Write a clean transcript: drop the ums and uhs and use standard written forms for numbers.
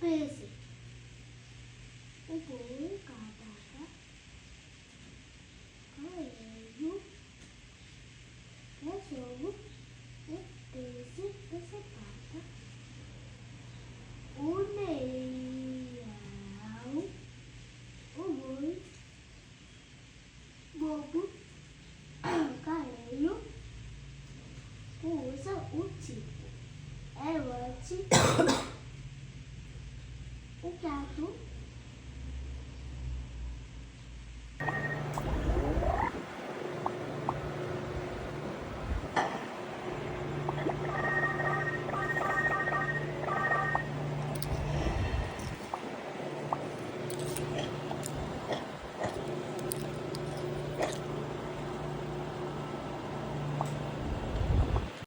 Pese. O boi cataca. Caio. Cachorro. Peixe. Peixe cata. O leão. O boi. Bobo. Caio. Usa o tipo. Elefante. O gato.